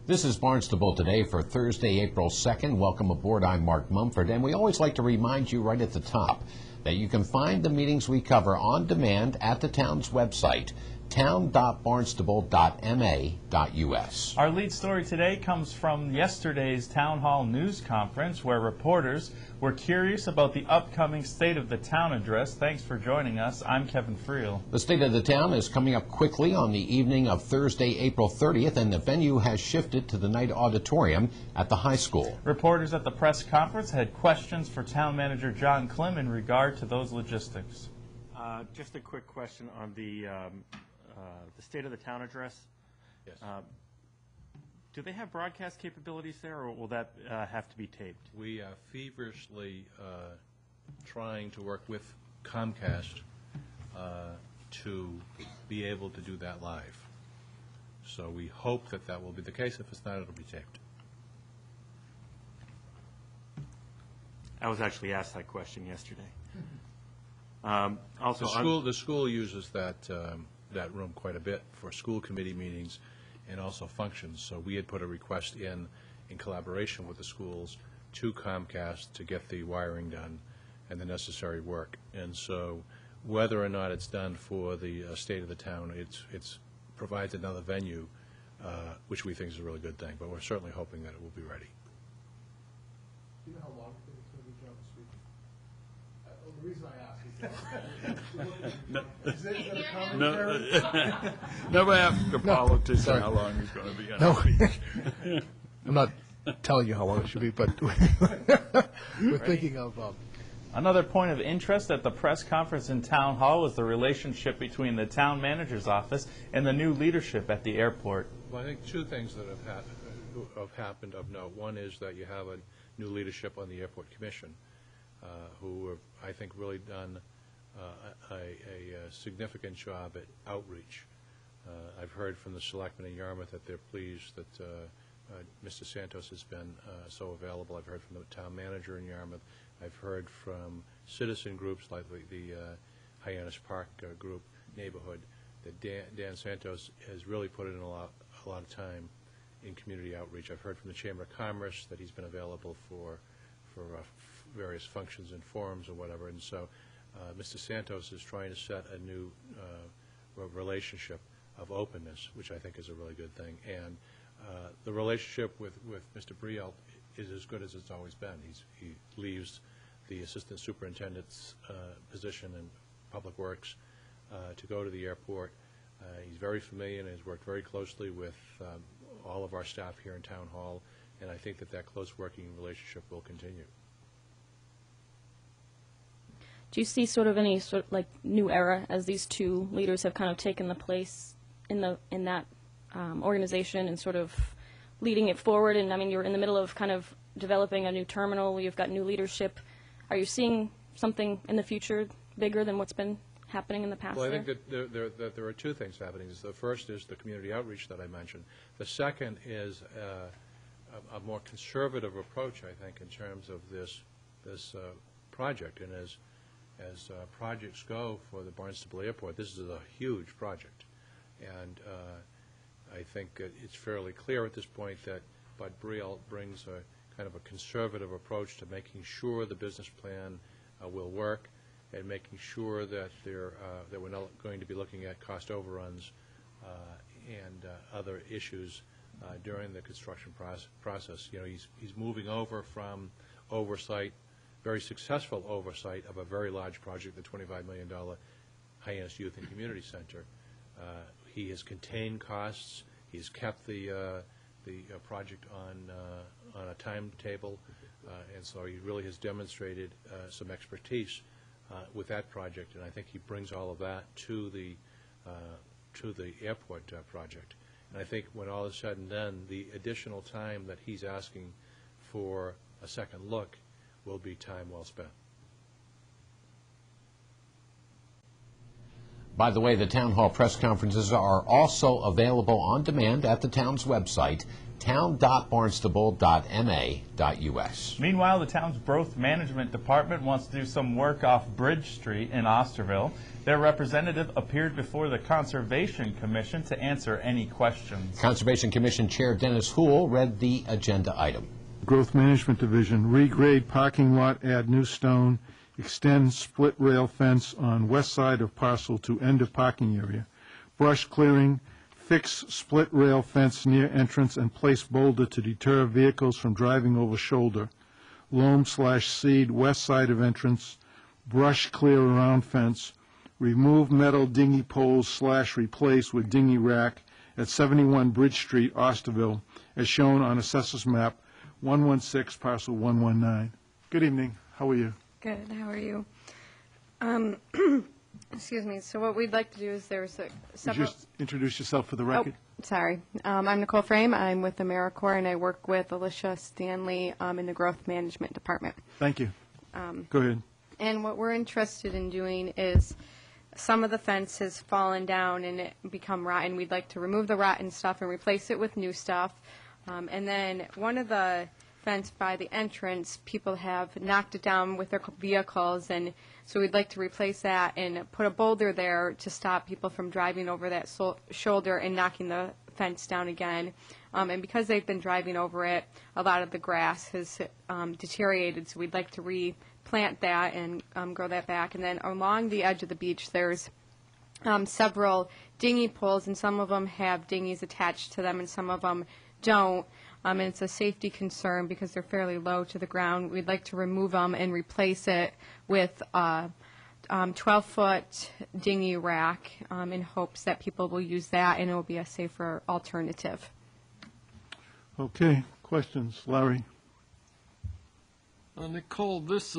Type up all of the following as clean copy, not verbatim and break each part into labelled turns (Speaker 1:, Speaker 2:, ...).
Speaker 1: This is Barnstable Today for Thursday, April 2nd. Welcome aboard. I'm Mark Mumford, and we always like to remind you right at the top that you can find the meetings we cover on demand at the town's website, town.barnstable.ma.us.
Speaker 2: Our lead story today comes from yesterday's Town Hall News Conference, where reporters were curious about the upcoming State of the Town address. Thanks for joining us. I'm Kevin Friel.
Speaker 1: The State of the Town is coming up quickly on the evening of Thursday, April 30th, and the venue has shifted to the night auditorium at the high school.
Speaker 2: Reporters at the press conference had questions for Town Manager John Klim in regard to those logistics.
Speaker 3: Just a quick question on the State of the Town address.
Speaker 4: Yes.
Speaker 3: Do they have broadcast capabilities there, or will that have to be taped?
Speaker 4: We are feverishly trying to work with Comcast to be able to do that live. So we hope that that will be the case. If it's not, it'll be taped.
Speaker 3: I was actually asked that question yesterday.
Speaker 4: The school uses that room quite a bit for school committee meetings and also functions. So we had put a request in collaboration with the schools to Comcast to get the wiring done and the necessary work. And so whether or not it's done for the State of the Town, it's provides another venue, which we think is a really good thing. But we're certainly hoping that it will be ready.
Speaker 5: Do you know how long it's going to be, John, this week? The reason I ask is is it a commentary?
Speaker 6: Never ask a politician how long he's going to be on speech.
Speaker 5: I'm not telling you how long it should be, but we're thinking of...
Speaker 2: Another point of interest at the press conference in Town Hall was the relationship between the town manager's office and the new leadership at the airport.
Speaker 4: Well, I think two things that have happened of note. One is that you have a new leadership on the Airport Commission, who have, I think, really done a significant job at outreach. I've heard from the selectmen in Yarmouth that they're pleased that Mr. Santos has been so available. I've heard from the town manager in Yarmouth. I've heard from citizen groups like the Hyannis Park group neighborhood that Dan Santos has really put in a lot of time in community outreach. I've heard from the Chamber of Commerce that he's been available for various functions and forums or whatever. And so Mr. Santos is trying to set a new relationship of openness, which I think is a really good thing. And the relationship with Mr. Brielt is as good as it's always been. He leaves the assistant superintendent's position in Public Works to go to the airport. He's very familiar and has worked very closely with all of our staff here in Town Hall, and I think that close working relationship will continue.
Speaker 7: Do you see sort of any sort of like new era as these two leaders have kind of taken the place in that organization and sort of leading it forward? And I mean, you're in the middle of kind of developing a new terminal. You've got new leadership. Are you seeing something in the future bigger than what's been happening in the past?
Speaker 4: Well, I think that there are two things happening. The first is the community outreach that I mentioned. The second is a more conservative approach, I think, in terms of this project. And as projects go for the Barnstable Airport, this is a huge project. And I think it's fairly clear at this point that Bud Briel brings a kind of a conservative approach to making sure the business plan will work and making sure that that we're not going to be looking at cost overruns and other issues during the construction process. You know, he's moving over from oversight, very successful oversight of a very large project, the $25 million Hyannis Youth and Community Center. He has contained costs. He's kept the project on a timetable, and so he really has demonstrated some expertise with that project. And I think he brings all of that to the airport project. And I think when all is said and done, the additional time that he's asking for a second look will be time well spent.
Speaker 1: By the way, the town hall press conferences are also available on demand at the town's website, town.barnstable.ma.us.
Speaker 2: Meanwhile, the town's growth management department wants to do some work off Bridge Street in Osterville. Their representative appeared before the Conservation Commission to answer any questions.
Speaker 1: Conservation Commission Chair Dennis Houle read the agenda item.
Speaker 5: Growth Management Division, regrade parking lot, add new stone, extend split rail fence on west side of parcel to end of parking area, brush clearing, fix split rail fence near entrance and place boulder to deter vehicles from driving over shoulder, loam/seed west side of entrance, brush clear around fence, remove metal dinghy poles / replace with dinghy rack at 71 Bridge Street, Osterville, as shown on Assessors Map 116, parcel 119. Good evening. How are you?
Speaker 8: Good. How are you? Excuse me. So what we'd like to do is there's
Speaker 5: Would
Speaker 8: several...
Speaker 5: you just introduce yourself for the record?
Speaker 8: Sorry. I'm Nicole Frame. I'm with AmeriCorps, and I work with Alicia Stanley in the Growth Management Department.
Speaker 5: Thank you. Go ahead.
Speaker 8: And what we're interested in doing is some of the fence has fallen down and it become rotten. We'd like to remove the rotten stuff and replace it with new stuff. And then one of the fence by the entrance, people have knocked it down with their vehicles, and so we'd like to replace that and put a boulder there to stop people from driving over that shoulder and knocking the fence down again. And because they've been driving over it, a lot of the grass has deteriorated, so we'd like to replant that and grow that back. And then along the edge of the beach, there's several dinghy poles, and some of them have dinghies attached to them and some of them don't. And it's a safety concern because they're fairly low to the ground. We'd like to remove them and replace it with a 12-foot dinghy rack in hopes that people will use that and it will be a safer alternative.
Speaker 5: Okay. Questions? Larry?
Speaker 6: Nicole, this,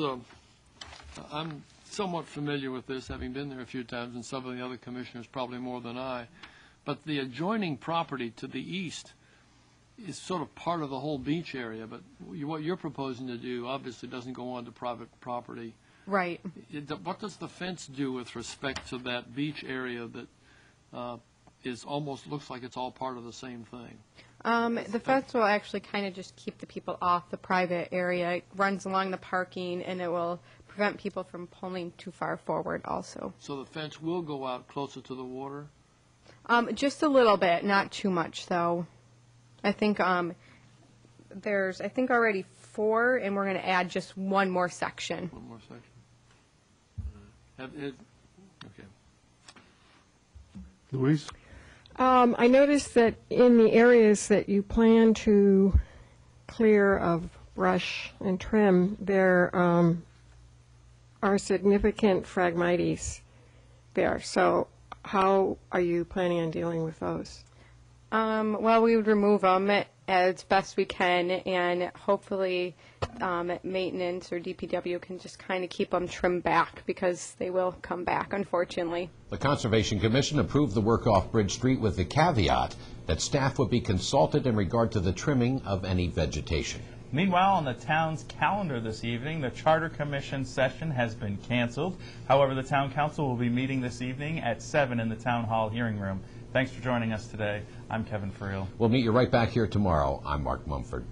Speaker 6: I'm somewhat familiar with this, having been there a few times, and some of the other commissioners probably more than I. But the adjoining property to the east is sort of part of the whole beach area, but what you're proposing to do obviously doesn't go on to private property.
Speaker 8: Right.
Speaker 6: What does the fence do with respect to that beach area that is almost looks like it's all part of the same thing?
Speaker 8: The fence will actually kind of just keep the people off the private area. It runs along the parking, and it will prevent people from pulling too far forward also.
Speaker 6: So the fence will go out closer to the water?
Speaker 8: Just a little bit, not too much, though. I think there's, already 4, and we're going to add just one more section.
Speaker 6: One more section. Okay.
Speaker 5: Louise?
Speaker 9: I noticed that in the areas that you plan to clear of brush and trim, there are significant phragmites there. So how are you planning on dealing with those?
Speaker 8: Well, we would remove them as best we can, and hopefully maintenance or DPW can just kind of keep them trimmed back because they will come back, unfortunately.
Speaker 1: The Conservation Commission approved the work off Bridge Street with the caveat that staff would be consulted in regard to the trimming of any vegetation.
Speaker 2: Meanwhile, on the town's calendar this evening, the Charter Commission session has been canceled. However, the Town Council will be meeting this evening at 7 in the Town Hall hearing room. Thanks for joining us today. I'm Kevin Friel.
Speaker 1: We'll meet you right back here tomorrow. I'm Mark Mumford.